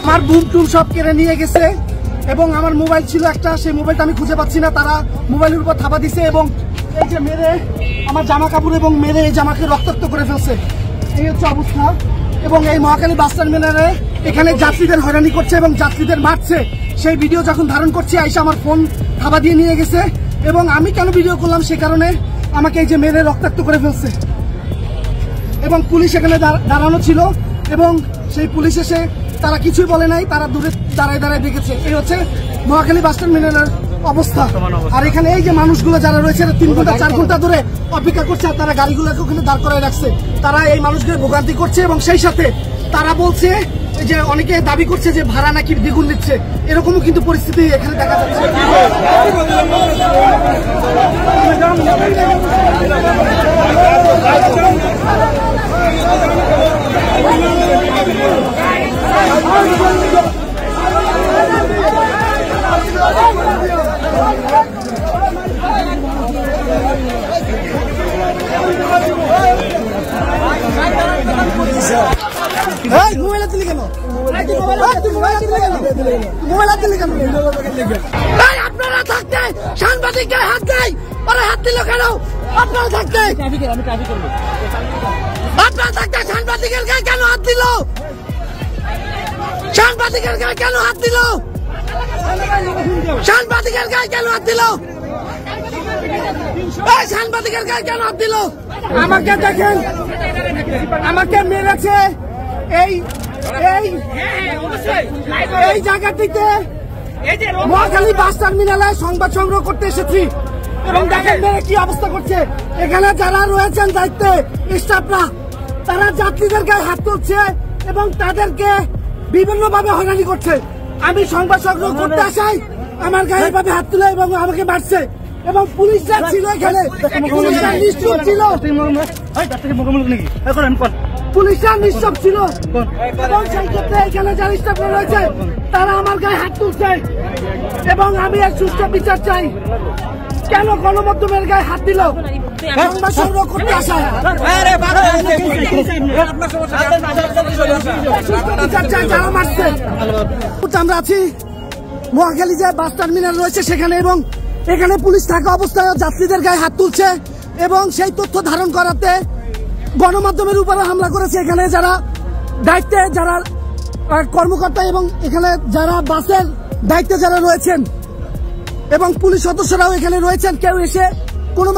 আমার বুম টুম সব কেড়ে নিয়ে গেছে এবং আমার মোবাইল ছিল একটা, সেই মোবাইলটা আমি খুঁজে পাচ্ছি না। তারা মোবাইলের উপর থাপা দিছে এবং এই যে মেরে আমার জামা কাপড় এবং মেরে এই জামাকে রক্তাক্ত করে ফেলছে। এই হচ্ছে অবস্থা। এবং এই মহাখালী বাস টার্মিনালে এখানে যাত্রীদের হয়রানি করছে এবং যাত্রীদের মারছে। সেই ভিডিও যখন ধারণ করছি আইসা আমার ফোন থাবা দিয়ে নিয়ে গেছে এবং আমি কেন ভিডিও করলাম সে কারণে আমাকে এই যে মেরে রক্তাক্ত করে ফেলছে। এবং পুলিশ এখানে দাঁড়ানো ছিল এবং সেই পুলিশ এসে তারা কিছুই বলে নাই, তারা দূরে দাঁড়ায় দাঁড়ায় দেখেছে। এই হচ্ছে মহাখালী বাস টার্মিনালের অবস্থা। আর এখানে এই যে মানুষগুলো যারা রয়েছে 3 ঘন্টা 4 ঘন্টা ধরে অপেক্ষা করছে আর তারা গাড়িগুলোকে ওখানে দাঁড় করায় রাখছে। তারা এই মানুষদের ভোগান্তি করছে এবং সেই সাথে তারা বলছে যে অনেকে দাবি করছে যে ভাড়া নাকি দ্বিগুণ নিচ্ছে, এরকমও কিন্তু পরিস্থিতি এখানে দেখা যাচ্ছে। আপনারা থাকতে সাংবাদিকদের হাত দেয়, ওরা হাত দিল কেন? আপনারা থাকতে আপনারা থাকতে সাংবাদিকের গায়ে কেন হাত দিল? সাংবাদিকের গায়ে কেন হাত দিল? সাংবাদিকের গায়ে কেন হাত দিল? সাংবাদিকের গায়ে কেন হাত দিল? আমাকে দেখেন, আমাকে মেরেছে এই জায়গাটিতে মহাখালী বাস টার্মিনালে সংবাদ সংগ্রহ করতে এসেছি এবং দেখেন মেরে কি অবস্থা করছে। এখানে যারা রয়েছেন দায়িত্বে স্টাফরা, তারা যাত্রীদের গায়ে হাত তুলছে এবং তাদেরকে বিভিন্ন ভাবে হয়রানি করছে। আমি সংবাদ সংগ্রহ করতে আসাই আমার গায়ে এভাবে হাত তুলে এবং আমাকে মারছে এবং পুলিশরা ছিল এখানে, পুলিশরা নিশ্চুপ ছিল, পুলিশরা নিশ্চুপ ছিল এবং সেই ক্ষেত্রে এখানে যারা স্টাফরা রয়েছে তারা আমার গায়ে হাত তুলছে এবং আমি এর সুষ্ঠু বিচার চাই। কেন গণমাধ্যমের গায়ে হাত দিল? সংবাদ সংগ্রহ করতে আসা যারা মারছে। আমরা আছি মহাখালী যে বাস টার্মিনাল রয়েছে সেখানে এবং এখানে পুলিশ থাকা অবস্থায় যাত্রীদের গায়ে হাত তুলছে এবং সেই তথ্য ধারণ করাতে গণমাধ্যমের উপরে হামলা করেছে। এখানে যারা দায়িত্বে যারা কর্মকর্তা এবং এখানে যারা বাসের দায়িত্বে যারা রয়েছেন এবং পুলিশ সদস্যরাও এখানে রয়েছেন, কেউ এসে কোনো